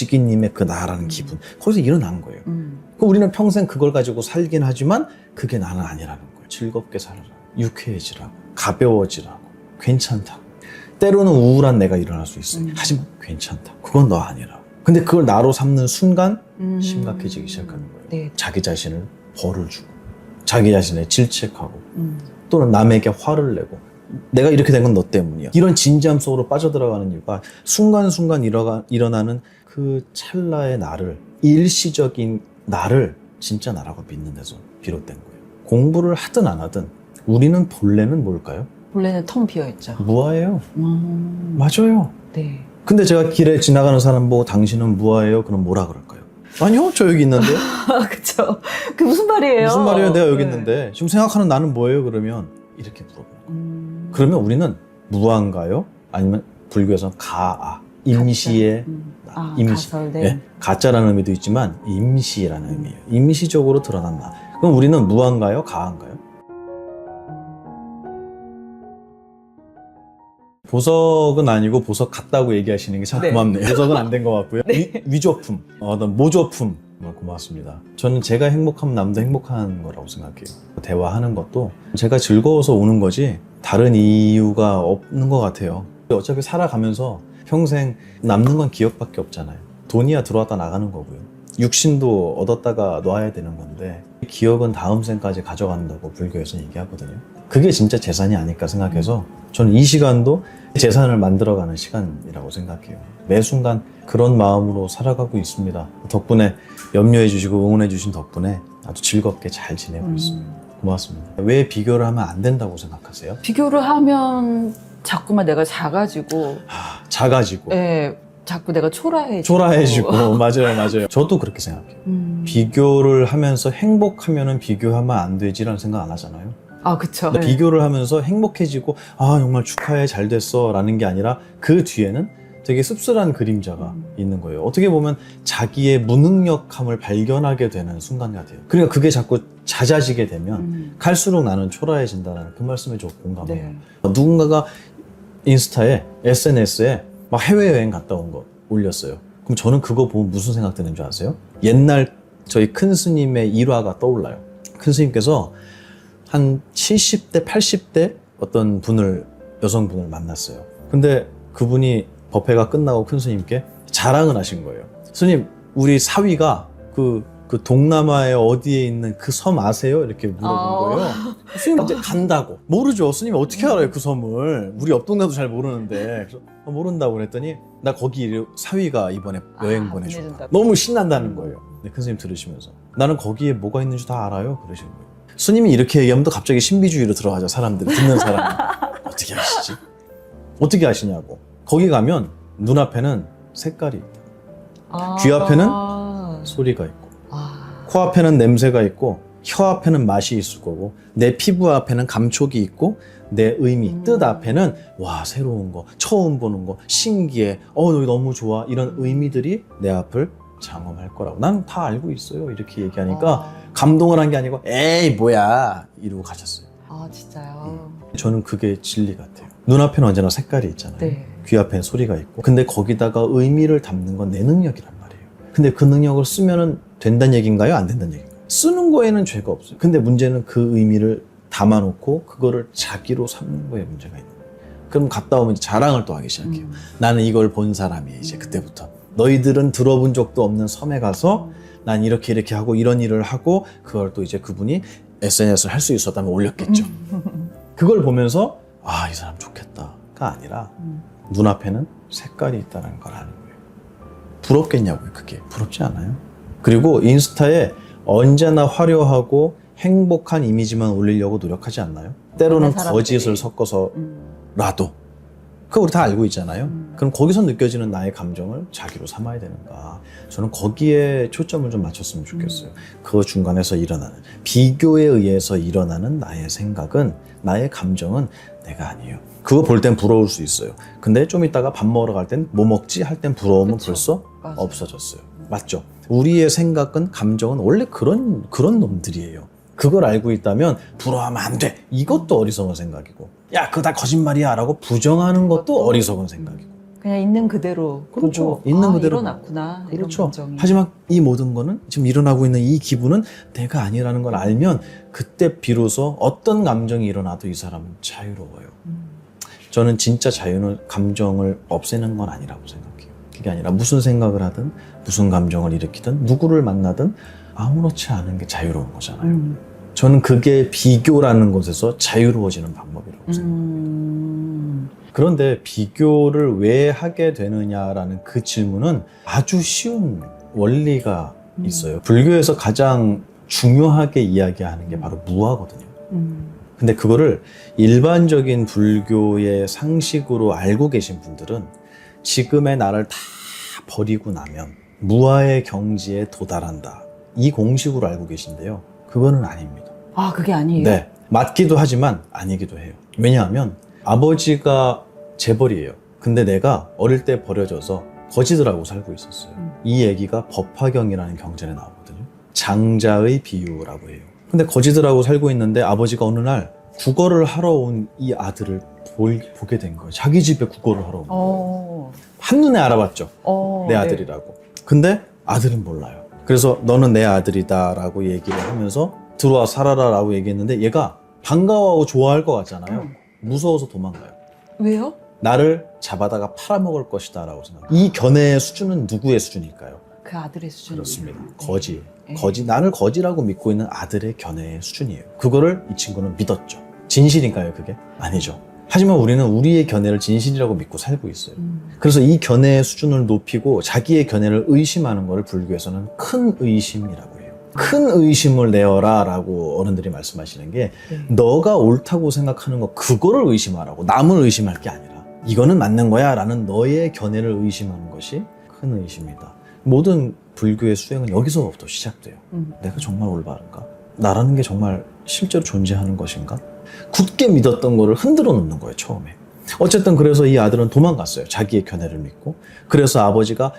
지기님의 그 나라는 기분, 거기서 일어난 거예요. 우리는 평생 그걸 가지고 살긴 하지만 그게 나는 아니라는 거예요. 즐겁게 살아라, 유쾌해지라고, 가벼워지라고, 괜찮다. 때로는 우울한 내가 일어날 수 있어요. 하지만 괜찮다. 그건 너 아니라. 근데 그걸 나로 삼는 순간 심각해지기 시작하는 거예요. 네. 자기 자신을 벌을 주고, 자기 자신을 질책하고, 또는 남에게 화를 내고, 내가 이렇게 된 건 너 때문이야. 이런 진지함 속으로 빠져들어가는 이유가 순간순간 일어나는 그 찰나의 나를, 일시적인 나를 진짜 나라고 믿는 데서 비롯된 거예요. 공부를 하든 안 하든 우리는 본래는 뭘까요? 본래는 텅 비어있죠. 무아예요. 맞아요. 네. 근데 제가 길에 지나가는 사람 보고 당신은 무아예요? 그럼 뭐라 그럴까요? 아니요, 저 여기 있는데요. 그쵸. 그게 무슨 말이에요? 무슨 말이에요? 내가 여기 네. 있는데 지금 생각하는 나는 뭐예요? 그러면 이렇게 물어보는 거예요. 그러면 우리는 무아인가요? 아니면 불교에서 가아, 임시의 임시. 가설, 네. 네, 가짜라는 의미도 있지만 임시라는 의미예요. 임시적으로 드러난 나. 그럼 우리는 무아인가요? 가아인가요? 보석은 아니고 보석 같다고 얘기하시는 게 참 네. 고맙네요. 보석은 안 된 것 같고요. 위조품, 어떤 모조품, 고맙습니다. 저는 제가 행복하면 남도 행복한 거라고 생각해요. 대화하는 것도 제가 즐거워서 오는 거지 다른 이유가 없는 것 같아요. 어차피 살아가면서 평생 남는 건 기억밖에 없잖아요. 돈이야 들어왔다 나가는 거고요. 육신도 얻었다가 놔야 되는 건데 기억은 다음 생까지 가져간다고 불교에서는 얘기하거든요. 그게 진짜 재산이 아닐까 생각해서 저는 이 시간도 재산을 만들어가는 시간이라고 생각해요. 매 순간 그런 마음으로 살아가고 있습니다. 덕분에 염려해 주시고 응원해 주신 덕분에 아주 즐겁게 잘 지내고 있습니다. 고맙습니다. 왜 비교를 하면 안 된다고 생각하세요? 비교를 하면 자꾸만 내가 작아지고, 작아지고 네, 자꾸 내가 초라해지고. 초라해지고 맞아요. 저도 그렇게 생각해요. 비교를 하면서 행복하면은 비교하면 안 되지라는 생각 안 하잖아요. 아, 그쵸. 그러니까 비교를 하면서 행복해지고 정말 축하해 잘 됐어 라는 게 아니라 그 뒤에는 되게 씁쓸한 그림자가 있는 거예요. 어떻게 보면 자기의 무능력함을 발견하게 되는 순간 같아요. 그러니까 그게 자꾸 잦아지게 되면 갈수록 나는 초라해진다는 그 말씀에 저 공감해요. 네. 누군가가 인스타에 SNS에 막 해외여행 갔다 온 거 올렸어요. 그럼 저는 그거 보면 무슨 생각 드는 줄 아세요? 옛날 저희 큰 스님의 일화가 떠올라요. 큰 스님께서 한 70대, 80대 어떤 여성분을 만났어요. 근데 그분이 법회가 끝나고 큰 스님께 자랑을 하신 거예요. 스님, 우리 사위가 그 동남아에 어디에 있는 그 섬 아세요? 이렇게 물어본 거예요. 스님 이제 간다고. 모르죠. 스님이 어떻게 알아요, 그 섬을. 우리 옆 동네도 잘 모르는데. 그래서 모른다고 그랬더니 나 거기 사위가 이번에 여행 보내준다. 보내준다고. 너무 신난다는 거예요. 네, 큰 스님 들으시면서. 나는 거기에 뭐가 있는지 다 알아요. 그러시는 거예요. 스님이 이렇게 얘기하면 또 갑자기 신비주의로 들어가죠. 사람들이, 듣는 사람이. 어떻게 아시지? 어떻게 아시냐고. 거기 가면 눈앞에는 색깔이 있다. 귀 앞에는 소리가 있고, 코 앞에는 냄새가 있고, 혀 앞에는 맛이 있을 거고, 내 피부 앞에는 감촉이 있고, 내 의미, 뜻 앞에는 와 새로운 거, 처음 보는 거, 신기해, 여기 너무 좋아, 이런 의미들이 내 앞을 장엄할 거라고. 난 다 알고 있어요. 이렇게 얘기하니까 감동을 한 게 아니고 에이 뭐야 이러고 가셨어요. 아, 진짜요? 저는 그게 진리 같아요. 눈앞에는 언제나 색깔이 있잖아요. 네. 귀 앞에는 소리가 있고, 근데 거기다가 의미를 담는 건 내 능력이란 말이에요. 근데 그 능력을 쓰면은 된다는 얘기인가요? 안 된다는 얘기인가요? 쓰는 거에는 죄가 없어요. 근데 문제는 그 의미를 담아놓고 그거를 자기로 삼는 거에 문제가 있는 거예요. 그럼 갔다 오면 자랑을 또 하기 시작해요. 나는 이걸 본 사람이에요. 이제 그때부터 너희들은 들어본 적도 없는 섬에 가서 난 이렇게 하고 이런 일을 하고, 그걸 또 이제 그분이 SNS를 할 수 있었다면 올렸겠죠. 그걸 보면서 이 사람 좋겠다가 아니라 눈앞에는 색깔이 있다는 걸 아는 거예요. 부럽겠냐고요. 그게 부럽지 않아요. 그리고 인스타에 언제나 화려하고 행복한 이미지만 올리려고 노력하지 않나요? 때로는 거짓을 섞어서라도. 그거 우리 다 알고 있잖아요. 그럼 거기서 느껴지는 나의 감정을 자기로 삼아야 되는가. 저는 거기에 초점을 좀 맞췄으면 좋겠어요. 그 중간에서 일어나는, 비교에 의해서 일어나는 나의 생각은, 나의 감정은 내가 아니에요. 그거 볼 땐 부러울 수 있어요. 근데 좀 이따가 밥 먹으러 갈 땐 뭐 먹지? 할 땐 부러움은 그쵸. 벌써 맞아요. 없어졌어요. 맞죠? 우리의 생각은, 감정은 원래 그런 놈들이에요. 그걸 알고 있다면 부러워하면 안 돼. 이것도 어리석은 생각이고, 야 그거 다 거짓말이야 라고 부정하는 것도 어리석은 생각이고. 그냥 있는 그대로 그렇죠. 보고, 있는 아, 그대로 일어났구나. 그렇죠. 이런 감정이. 하지만 이 모든 거는 지금 일어나고 있는 이 기분은 내가 아니라는 걸 알면 그때 비로소 어떤 감정이 일어나도 이 사람은 자유로워요. 저는 진짜 자유는 감정을 없애는 건 아니라고 생각해요. 그게 아니라 무슨 생각을 하든 무슨 감정을 일으키든 누구를 만나든 아무렇지 않은 게 자유로운 거잖아요. 저는 그게 비교라는 곳에서 자유로워지는 방법이라고 생각해요. 그런데 비교를 왜 하게 되느냐라는 그 질문은 아주 쉬운 원리가 있어요. 불교에서 가장 중요하게 이야기하는 게 바로 무아거든요. 근데 그거를 일반적인 불교의 상식으로 알고 계신 분들은 지금의 나를 다 버리고 나면 무아의 경지에 도달한다. 이 공식으로 알고 계신데요. 그거는 아닙니다. 아, 그게 아니에요? 네. 맞기도 하지만 아니기도 해요. 왜냐하면 아버지가 재벌이에요. 근데 내가 어릴 때 버려져서 거지들하고 살고 있었어요. 이 얘기가 법화경이라는 경전에 나오거든요. 장자의 비유라고 해요. 근데 거지들하고 살고 있는데 아버지가 어느 날 국어를 하러 온 이 아들을 보게 된 거예요. 자기 집에 국어를 하러 온 거예요. 한눈에 알아봤죠. 내 아들이라고. 근데 아들은 몰라요. 그래서 너는 내 아들이다 라고 얘기를 하면서 들어와 살아라 라고 얘기했는데 얘가 반가워하고 좋아할 것 같잖아요. 무서워서 도망가요. 왜요? 나를 잡아다가 팔아먹을 것이다 라고 생각해요. 이 견해의 수준은 누구의 수준일까요? 그 아들의 수준. 그렇습니다. 거지. 네. 나를 거지라고 믿고 있는 아들의 견해의 수준이에요. 그거를 이 친구는 믿었죠. 진실인가요, 그게? 아니죠. 하지만 우리는 우리의 견해를 진실이라고 믿고 살고 있어요. 그래서 이 견해의 수준을 높이고 자기의 견해를 의심하는 것을 불교에서는 큰 의심이라고 해요. 큰 의심을 내어라 라고 어른들이 말씀하시는 게 너가 옳다고 생각하는 거 그거를 의심하라고, 남을 의심할 게 아니라 이거는 맞는 거야 라는 너의 견해를 의심하는 것이 큰 의심이다. 모든 불교의 수행은 여기서부터 시작돼요. 내가 정말 올바른가? 나라는 게 정말 실제로 존재하는 것인가? 굳게 믿었던 거를 흔들어 놓는 거예요, 처음에. 어쨌든 그래서 이 아들은 도망갔어요. 자기의 견해를 믿고. 그래서 아버지가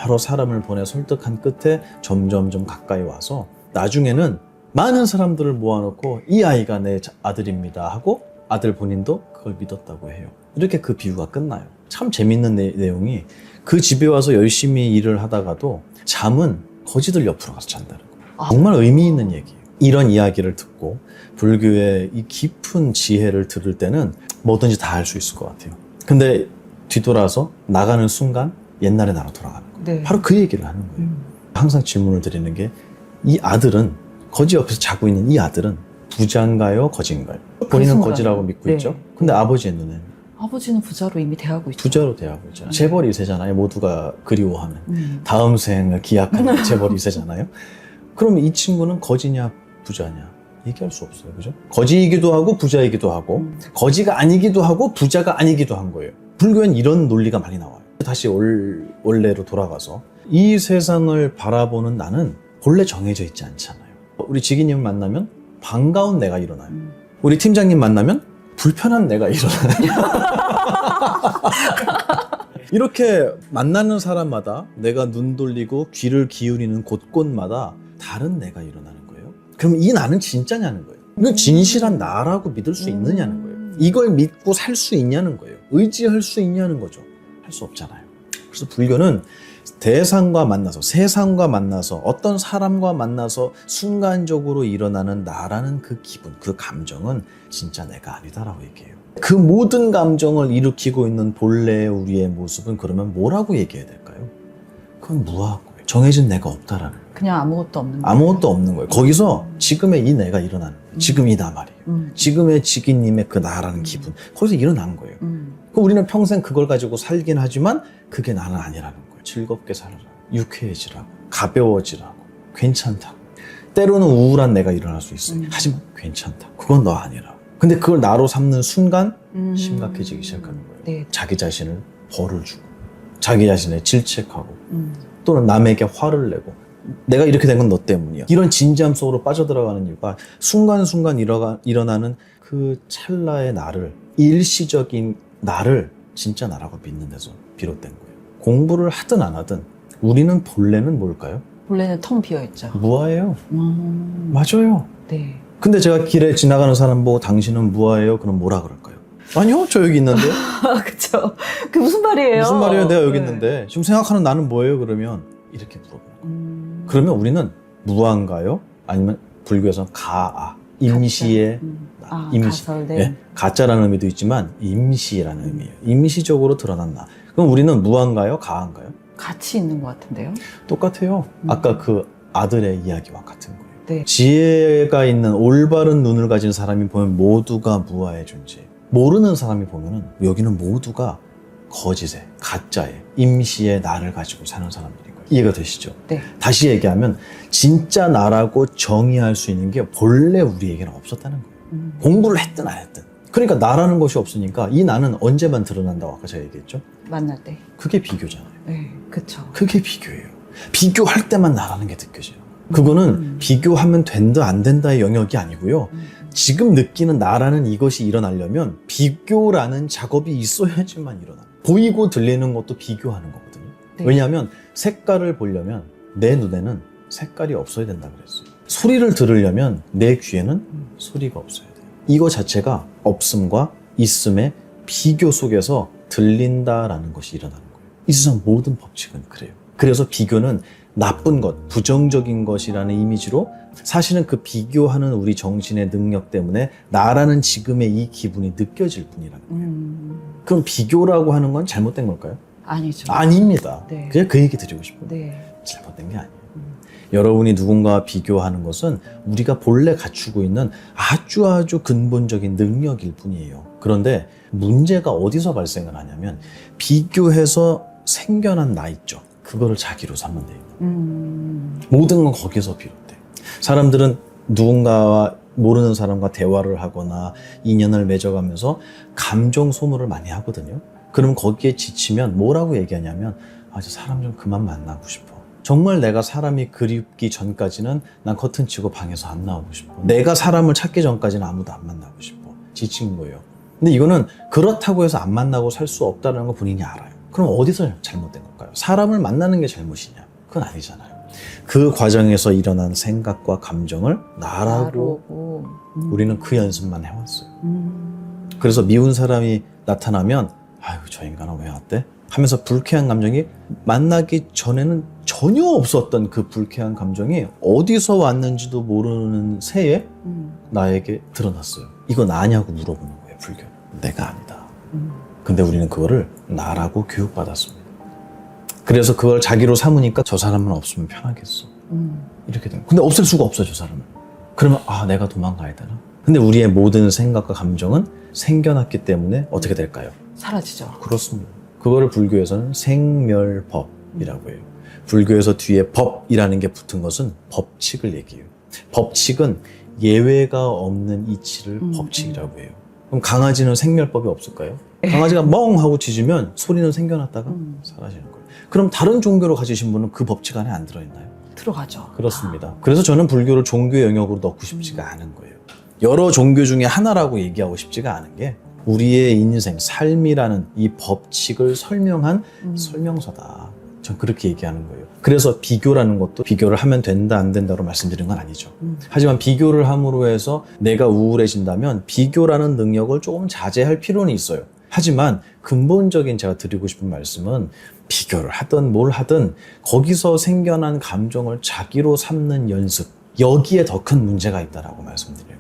여러 사람을 보내 설득한 끝에 점점 가까이 와서 나중에는 많은 사람들을 모아놓고 이 아이가 내 아들입니다 하고 아들 본인도 그걸 믿었다고 해요. 이렇게 그 비유가 끝나요. 참 재밌는 내용이 그 집에 와서 열심히 일을 하다가도 잠은 거지들 옆으로 가서 잔다는 거예요. 정말 의미 있는 얘기예요. 이런 이야기를 듣고 불교의 이 깊은 지혜를 들을 때는 뭐든지 다 할 수 있을 것 같아요. 근데 뒤돌아서 나가는 순간 옛날의 나로 돌아가는 거예요. 네. 바로 그 얘기를 하는 거예요. 항상 질문을 드리는 게 이 아들은 거지 옆에서 자고 있는 이 아들은 부자인가요? 거지인가요? 본인은 순간. 거지라고 믿고 네. 있죠. 근데 아버지의 눈에는 아버지는 부자로 이미 대하고 있죠. 부자로 대하고 있잖아요. 재벌 2세잖아요. 모두가 그리워하는. 다음 생을 기약하는 재벌 2세잖아요. 그럼 이 친구는 거지냐 부자냐 얘기할 수 없어요. 그죠? 거지이기도 하고 부자이기도 하고 거지가 아니기도 하고 부자가 아니기도 한 거예요. 불교엔 이런 논리가 많이 나와요. 다시 원래로 돌아가서 이 세상을 바라보는 나는 본래 정해져 있지 않잖아요. 우리 지기님을 만나면 반가운 내가 일어나요. 우리 팀장님 만나면 불편한 내가 일어나요. 이렇게 만나는 사람마다 내가 눈 돌리고 귀를 기울이는 곳곳마다 다른 내가 일어나는 거예요. 그럼 이 나는 진짜냐는 거예요. 이건 진실한 나라고 믿을 수 있느냐는 거예요. 이걸 믿고 살 수 있냐는 거예요. 의지할 수 있냐는 거죠. 할 수 없잖아요. 그래서 불교는 대상과 만나서, 세상과 만나서, 어떤 사람과 만나서 순간적으로 일어나는 나라는 그 기분, 그 감정은 진짜 내가 아니다라고 얘기해요. 그 모든 감정을 일으키고 있는 본래의 우리의 모습은 그러면 뭐라고 얘기해야 될까요? 그건 무하고요. 정해진 내가 없다라는 거예요. 그냥 아무것도 없는 거예요. 아무것도 없는 거예요. 거기서 지금의 이 내가 일어나는 거예요. 지금 이 나 말이에요. 지금의 지기님의 그 나라는 기분, 거기서 일어난 거예요. 우리는 평생 그걸 가지고 살긴 하지만 그게 나는 아니라는 거예요. 즐겁게 살아라, 유쾌해지라고, 가벼워지라고, 괜찮다. 때로는 우울한 내가 일어날 수 있어요. 하지만 괜찮다. 그건 너 아니라. 근데 그걸 나로 삼는 순간 심각해지기 시작하는 거예요. 네. 자기 자신을 벌을 주고, 자기 자신을 질책하고, 또는 남에게 화를 내고, 내가 이렇게 된 건 너 때문이야. 이런 진지함 속으로 빠져들어가는 이유가 순간순간 일어나는 그 찰나의 나를, 일시적인 나를 진짜 나라고 믿는 데서 비롯된 거예요. 공부를 하든 안 하든 우리는 본래는 뭘까요? 본래는 텅 비어있죠. 무아예요. 맞아요. 네. 근데 제가 길에 지나가는 사람 보고 당신은 무아예요? 그럼 뭐라 그럴까요? 아니요, 저 여기 있는데요. 그쵸. 그게 무슨 말이에요? 무슨 말이에요? 내가 여기 네. 있는데 지금 생각하는 나는 뭐예요? 그러면 이렇게 물어보는 거예요. 그러면 우리는 무한가요? 아니면 불교에서 가아, 임시의 임시. 가설, 네. 예, 가짜라는 의미도 있지만 임시라는 의미예요. 임시적으로 드러난 나. 그럼 우리는 무한가요? 가한가요? 같이 있는 것 같은데요? 똑같아요. 아까 그 아들의 이야기와 같은 거예요. 네. 지혜가 있는 올바른 눈을 가진 사람이 보면 모두가 무아의 존재. 모르는 사람이 보면은 여기는 모두가 거짓의, 가짜의, 임시의 나를 가지고 사는 사람들인 거예요. 이해가 되시죠? 네. 다시 얘기하면 진짜 나라고 정의할 수 있는 게 본래 우리에게는 없었다는 거예요. 공부를 했든 안 했든. 그러니까 나라는 것이 없으니까 이 나는 언제만 드러난다고 아까 제가 얘기했죠? 만날 때. 그게 비교잖아요. 네, 그쵸. 그게 비교예요. 비교할 때만 나라는 게 느껴져요. 그거는 비교하면 된다 안 된다의 영역이 아니고요. 지금 느끼는 나라는 이것이 일어나려면 비교라는 작업이 있어야지만 일어나요. 보이고 들리는 것도 비교하는 거거든요. 네. 왜냐하면 색깔을 보려면 내 눈에는 색깔이 없어야 된다 그랬어요. 소리를 들으려면 내 귀에는 소리가 없어야 돼요. 이거 자체가 없음과 있음의 비교 속에서 들린다라는 것이 일어나는 거예요. 이 세상 모든 법칙은 그래요. 그래서 비교는 나쁜 것, 부정적인 것이라는 이미지로 사실은 그 비교하는 우리 정신의 능력 때문에 나라는 지금의 이 기분이 느껴질 뿐이라는 거예요. 그럼 비교라고 하는 건 잘못된 걸까요? 아니죠. 아닙니다. 네. 그냥 그 얘기 드리고 싶어요. 네. 잘못된 게 아니에요. 여러분이 누군가와 비교하는 것은 우리가 본래 갖추고 있는 아주 근본적인 능력일 뿐이에요. 그런데 문제가 어디서 발생을 하냐면 비교해서 생겨난 나 있죠. 그거를 자기로 삼는 데요. 모든 건 거기서 비롯돼. 사람들은 누군가와 모르는 사람과 대화를 하거나 인연을 맺어가면서 감정 소모를 많이 하거든요. 그럼 거기에 지치면 뭐라고 얘기하냐면 저 사람 좀 그만 만나고 싶어. 정말 내가 사람이 그립기 전까지는 난 커튼 치고 방에서 안 나오고 싶어. 내가 사람을 찾기 전까지는 아무도 안 만나고 싶어. 지친 거예요. 근데 이거는 그렇다고 해서 안 만나고 살 수 없다는 거 본인이 알아요. 그럼 어디서 잘못된 걸까요? 사람을 만나는 게 잘못이냐? 그건 아니잖아요. 그 과정에서 일어난 생각과 감정을 나라고 우리는 그 연습만 해왔어요. 그래서 미운 사람이 나타나면 아유 저 인간은 왜 왔대? 하면서 불쾌한 감정이 만나기 전에는 전혀 없었던 그 불쾌한 감정이 어디서 왔는지도 모르는 새에 나에게 드러났어요. 이거 나냐고 물어보는 거예요, 불교. 내가 아니다. 근데 우리는 그거를 나라고 교육받았습니다. 그래서 그걸 자기로 삼으니까 저 사람은 없으면 편하겠어. 이렇게 된 거예요. 근데 없앨 수가 없어요, 저 사람은. 그러면 내가 도망가야 되나? 근데 우리의 모든 생각과 감정은 생겨났기 때문에 어떻게 될까요? 사라지죠. 그렇습니다. 그거를 불교에서는 생멸법이라고 해요. 불교에서 뒤에 법이라는 게 붙은 것은 법칙을 얘기해요. 법칙은 예외가 없는 이치를 법칙이라고 해요. 그럼 강아지는 생멸법이 없을까요? 강아지가 멍 하고 짖으면 소리는 생겨났다가 사라지는 거예요. 그럼 다른 종교로 가지신 분은 그 법칙 안에 안 들어있나요? 들어가죠. 그렇습니다. 그래서 저는 불교를 종교의 영역으로 넣고 싶지가 않은 거예요. 여러 종교 중에 하나라고 얘기하고 싶지가 않은 게 우리의 인생, 삶이라는 이 법칙을 설명한 설명서다. 전 그렇게 얘기하는 거예요. 그래서 비교라는 것도 비교를 하면 된다 안 된다로 말씀드린 건 아니죠. 하지만 비교를 함으로 해서 내가 우울해진다면 비교라는 능력을 조금 자제할 필요는 있어요. 하지만 근본적인 제가 드리고 싶은 말씀은 비교를 하든 뭘 하든 거기서 생겨난 감정을 자기로 삼는 연습, 여기에 더 큰 문제가 있다라고 말씀드릴 거예요.